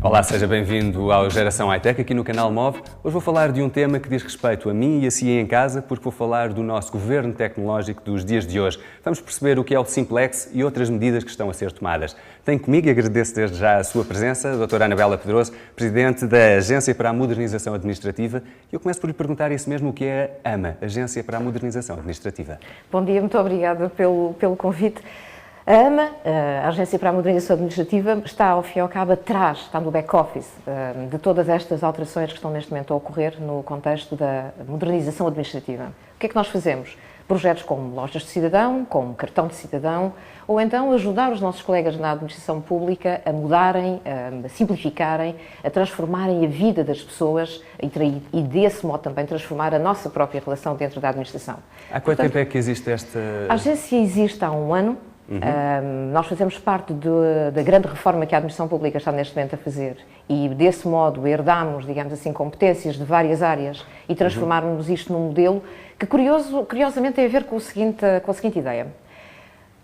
Olá, seja bem-vindo ao Geração Hightech aqui no canal MOVE. Hoje vou falar de um tema que diz respeito a mim e a si em casa, porque vou falar do nosso governo tecnológico dos dias de hoje. Vamos perceber o que é o Simplex e outras medidas que estão a ser tomadas. Tenho comigo, e agradeço desde já a sua presença, a doutora Anabela Pedroso, Presidente da Agência para a Modernização Administrativa. E eu começo por lhe perguntar isso mesmo, o que é a AMA, Agência para a Modernização Administrativa. Bom dia, muito obrigada pelo convite. A AMA, a Agência para a Modernização Administrativa, está ao fim e ao cabo atrás, está no back-office de todas estas alterações que estão neste momento a ocorrer no contexto da modernização administrativa. O que é que nós fazemos? Projetos como lojas de cidadão, como cartão de cidadão, ou então ajudar os nossos colegas na administração pública a mudarem, a simplificarem, a transformarem a vida das pessoas e desse modo também transformar a nossa própria relação dentro da administração. Há quanto tempo é que existe esta... A agência existe há um ano. Nós fazemos parte da grande reforma que a administração pública está neste momento a fazer e desse modo herdámos, digamos assim, competências de várias áreas e transformarmos isto num modelo que curiosamente tem a ver com a seguinte ideia.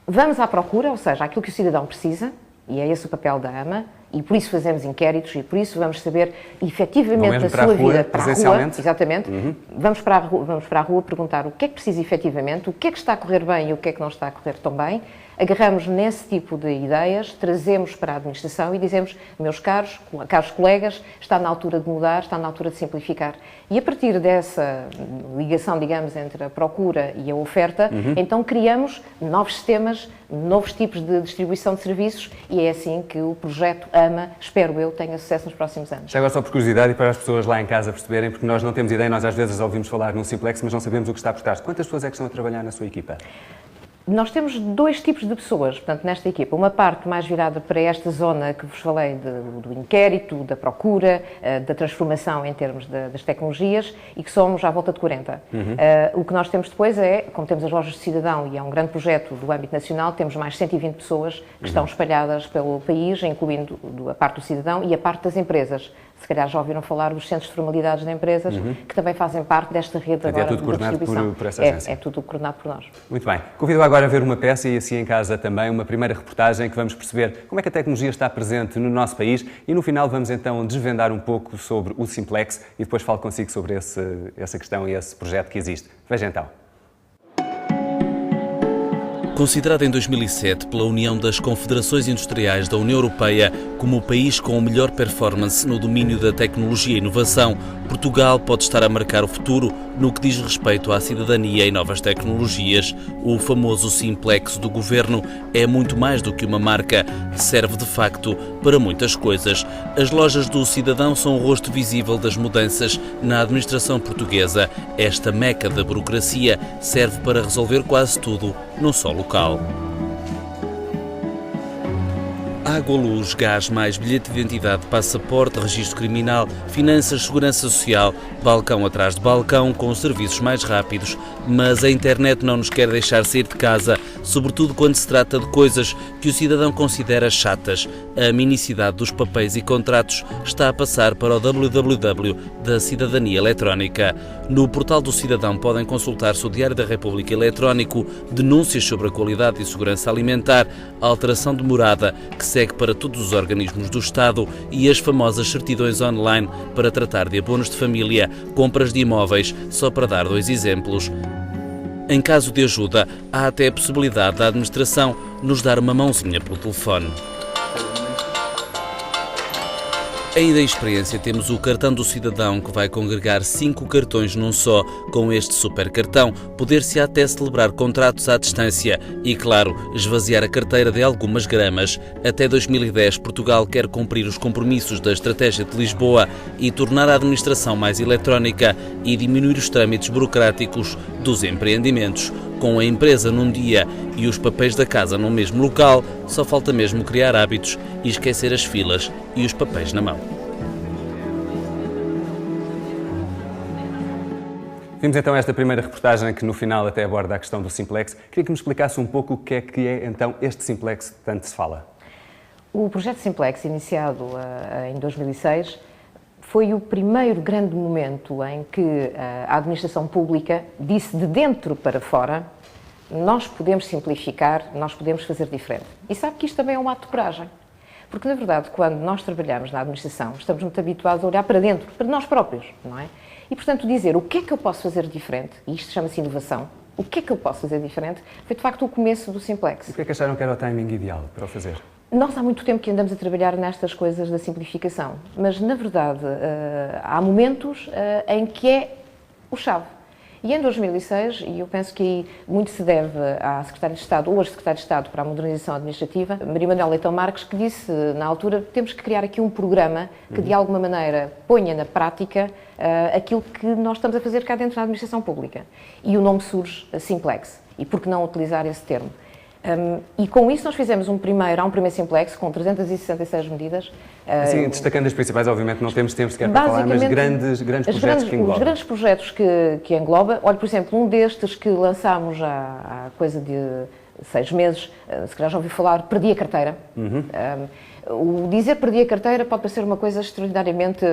Vamos à procura, ou seja, aquilo que o cidadão precisa, e é esse o papel da AMA, e por isso fazemos inquéritos e por isso vamos saber efetivamente na sua vida, para a rua, exatamente, vamos para a rua perguntar o que é que precisa efetivamente, o que é que está a correr bem e o que é que não está a correr tão bem, agarramos nesse tipo de ideias, trazemos para a administração e dizemos, meus caros colegas, está na altura de mudar, está na altura de simplificar. E a partir dessa ligação, digamos, entre a procura e a oferta, então criamos novos sistemas, novos tipos de distribuição de serviços e é assim que o projeto AMA, espero eu, tenha sucesso nos próximos anos. Já agora só por curiosidade e para as pessoas lá em casa perceberem, porque nós não temos ideia, nós às vezes ouvimos falar num Simplex, mas não sabemos o que está por trás. Quantas pessoas é que estão a trabalhar na sua equipa? Nós temos dois tipos de pessoas, portanto, nesta equipa. Uma parte mais virada para esta zona que vos falei do inquérito, da procura, da transformação em termos das tecnologias e que somos à volta de 40. O que nós temos depois é, como temos as lojas de cidadão e é um grande projeto do âmbito nacional, temos mais 120 pessoas que estão espalhadas pelo país, incluindo a parte do cidadão e a parte das empresas. Se calhar já ouviram falar dos centros de formalidades de empresas, que também fazem parte desta rede agora de distribuição. É tudo coordenado por essa agência? É tudo coordenado por nós. Muito bem. Convido agora a ver uma peça e assim em casa também, uma primeira reportagem que vamos perceber como é que a tecnologia está presente no nosso país e no final vamos então desvendar um pouco sobre o Simplex e depois falo consigo sobre essa questão e esse projeto que existe. Veja então. Considerado em 2007 pela União das Confederações Industriais da União Europeia como o país com a melhor performance no domínio da tecnologia e inovação, Portugal pode estar a marcar o futuro no que diz respeito à cidadania e novas tecnologias. O famoso Simplex do governo é muito mais do que uma marca, serve de facto para muitas coisas. As lojas do cidadão são o rosto visível das mudanças na administração portuguesa. Esta meca da burocracia serve para resolver quase tudo num só local. Água, luz, gás, mais bilhete de identidade, passaporte, registro criminal, finanças, segurança social, balcão atrás de balcão, com serviços mais rápidos. Mas a internet não nos quer deixar sair de casa, sobretudo quando se trata de coisas que o cidadão considera chatas. A minicidade dos papéis e contratos está a passar para o www da cidadania eletrónica. No portal do cidadão podem consultar-se o Diário da República eletrónico, denúncias sobre a qualidade e segurança alimentar, a alteração de morada, que segue para todos os organismos do Estado, e as famosas certidões online para tratar de abonos de família, compras de imóveis, só para dar dois exemplos. Em caso de ajuda, há até a possibilidade da administração nos dar uma mãozinha pelo telefone. Ainda em experiência temos o cartão do cidadão, que vai congregar 5 cartões num só. Com este super cartão, poder-se até celebrar contratos à distância e, claro, esvaziar a carteira de algumas gramas. Até 2010, Portugal quer cumprir os compromissos da Estratégia de Lisboa e tornar a administração mais eletrónica e diminuir os trâmites burocráticos dos empreendimentos. Com a empresa num dia e os papéis da casa no mesmo local, só falta mesmo criar hábitos e esquecer as filas e os papéis na mão. Vimos então esta primeira reportagem que no final até aborda a questão do Simplex. Queria que me explicasse um pouco o que é então este Simplex que tanto se fala. O projeto Simplex, iniciado em 2006, foi o primeiro grande momento em que a administração pública disse de dentro para fora: nós podemos simplificar, nós podemos fazer diferente. E sabe que isto também é um ato de coragem. Porque, na verdade, quando nós trabalhamos na administração, estamos muito habituados a olhar para dentro, para nós próprios, não é? E, portanto, dizer o que é que eu posso fazer diferente, e isto chama-se inovação, o que é que eu posso fazer diferente, foi, de facto, o começo do Simplex. E o que é que acharam que era o timing ideal para o fazer? Nós há muito tempo que andamos a trabalhar nestas coisas da simplificação, mas, na verdade, há momentos em que é o chave. E em 2006, e eu penso que aí muito se deve à Secretária de Estado, hoje Secretária de Estado para a Modernização Administrativa, Maria Manuela Leitão Marques, que disse na altura que temos que criar aqui um programa que de alguma maneira ponha na prática aquilo que nós estamos a fazer cá dentro da administração pública. E o nome surge Simplex. E por que não utilizar esse termo? E com isso nós fizemos um primeiro Simplex com 366 medidas. Sim, destacando as principais, obviamente não temos tempo sequer para falar, mas grandes projetos que engloba. Os grandes projetos que engloba, olha, por exemplo, um destes que lançámos há coisa de 6 meses, se calhar já ouviu falar, perdi a carteira. O dizer perdi a carteira pode parecer uma coisa extraordinariamente,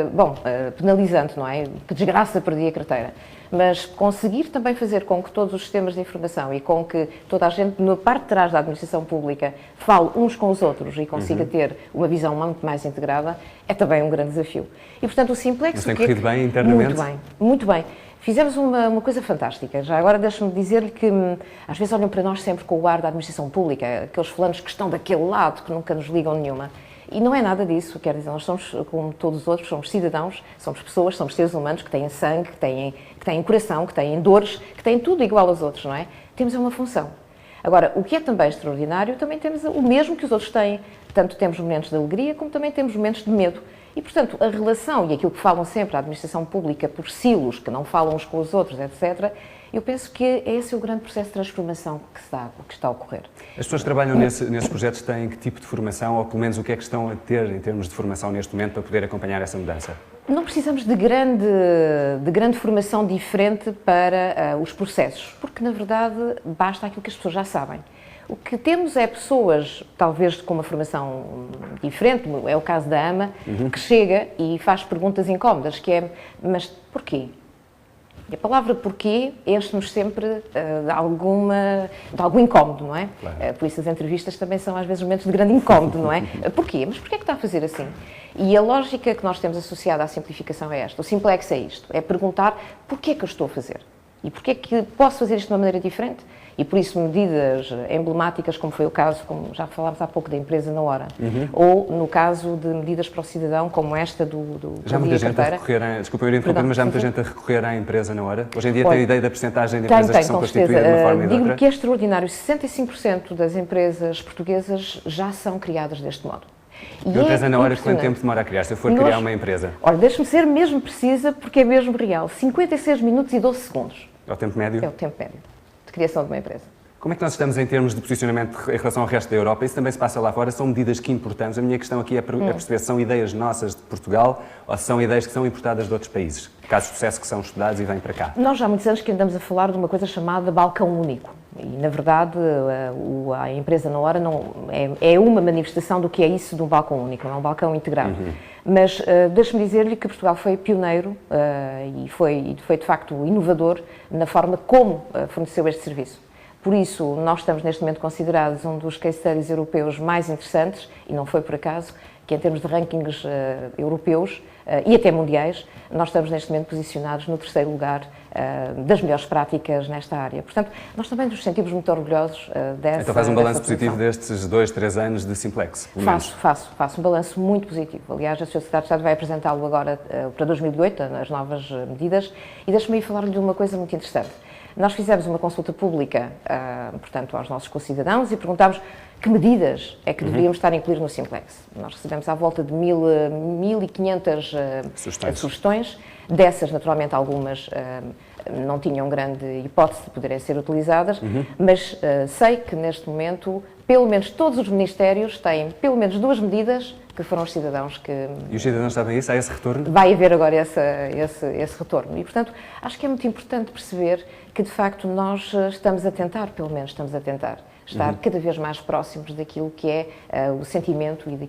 penalizante, não é? Que desgraça, perdi a carteira. Mas conseguir também fazer com que todos os sistemas de informação e com que toda a gente, na parte de trás da administração pública, fale uns com os outros e consiga ter uma visão muito mais integrada, é também um grande desafio. E, portanto, o Simplex... Mas tem corrido bem internamente? Muito bem, muito bem. Fizemos uma coisa fantástica. Já agora deixe-me dizer-lhe que às vezes olham para nós sempre com o ar da administração pública, aqueles fulanos que estão daquele lado, que nunca nos ligam nenhuma. E não é nada disso, quer dizer, nós somos, como todos os outros, somos cidadãos, somos pessoas, somos seres humanos que têm sangue, que têm coração, que têm dores, que têm tudo igual aos outros, não é? Temos uma função. Agora, o que é também extraordinário, também temos o mesmo que os outros têm. Tanto temos momentos de alegria, como também temos momentos de medo. E, portanto, a relação e aquilo que falam sempre a administração pública por silos, que não falam uns com os outros, etc., eu penso que esse é o grande processo de transformação que está a ocorrer. As pessoas que trabalham nesses projetos têm que tipo de formação, ou pelo menos o que é que estão a ter em termos de formação neste momento para poder acompanhar essa mudança? Não precisamos de grande formação diferente para os processos, porque, na verdade, basta aquilo que as pessoas já sabem. O que temos é pessoas, talvez com uma formação diferente, é o caso da AMA, que chega e faz perguntas incómodas, que é, mas porquê? E a palavra porquê enche-nos sempre de algum incómodo, não é? Claro. Por isso as entrevistas também são às vezes momentos de grande incómodo, não é? Porquê? Mas porquê é que está a fazer assim? E a lógica que nós temos associada à simplificação é esta. O Simplex é isto, é perguntar porquê é que eu estou a fazer? E porquê é que posso fazer isto de uma maneira diferente? E por isso medidas emblemáticas, como foi o caso, como já falámos há pouco, da empresa na hora, ou no caso de medidas para o cidadão, como esta do já muita gente a recorrer, desculpa eu ir interromper, mas já muita gente a recorrer à empresa na hora? Hoje em dia tem a ideia da percentagem de empresas que são constituídas de uma forma e de outra? Digo que é extraordinário, 65% das empresas portuguesas já são criadas deste modo. E a empresa na hora, quanto tempo demora a criar? Se eu for criar uma empresa? Olha, deixe-me ser mesmo precisa, porque é mesmo real. 56 minutos e 12 segundos. É o tempo médio? É o tempo médio de criação de uma empresa. Como é que nós estamos em termos de posicionamento em relação ao resto da Europa? Isso também se passa lá fora? São medidas que importamos? A minha questão aqui é perceber se são ideias nossas de Portugal ou se são ideias que são importadas de outros países. Casos de sucesso que são estudados e vêm para cá. Nós já há muitos anos que andamos a falar de uma coisa chamada balcão único. E, na verdade, a empresa na hora não é uma manifestação do que é isso de um balcão único, não é um balcão integrado. Mas deixe-me dizer-lhe que Portugal foi pioneiro e foi de facto inovador na forma como forneceu este serviço. Por isso, nós estamos neste momento considerados um dos case studies europeus mais interessantes, e não foi por acaso, que em termos de rankings europeus e até mundiais, nós estamos neste momento posicionados no 3º lugar das melhores práticas nesta área. Portanto, nós também nos sentimos muito orgulhosos dessa. Então faz um balanço positivo destes 2, 3 anos de Simplex? Faço um balanço muito positivo. Aliás, a Sra. Secretária de Estado vai apresentá-lo agora para 2008, as novas medidas, e deixe-me aí falar-lhe de uma coisa muito interessante. Nós fizemos uma consulta pública, portanto, aos nossos concidadãos e perguntámos que medidas é que deveríamos estar a incluir no Simplex. Nós recebemos à volta de 1.500 sugestões. Dessas, naturalmente, algumas não tinham grande hipótese de poderem ser utilizadas, mas sei que, neste momento, pelo menos todos os ministérios têm pelo menos 2 medidas que foram os cidadãos que... E os cidadãos sabem isso? Há esse retorno? Vai haver agora esse retorno. E, portanto, acho que é muito importante perceber que, de facto, nós estamos a tentar, pelo menos estamos a tentar, estar cada vez mais próximos daquilo que é o sentimento e daquilo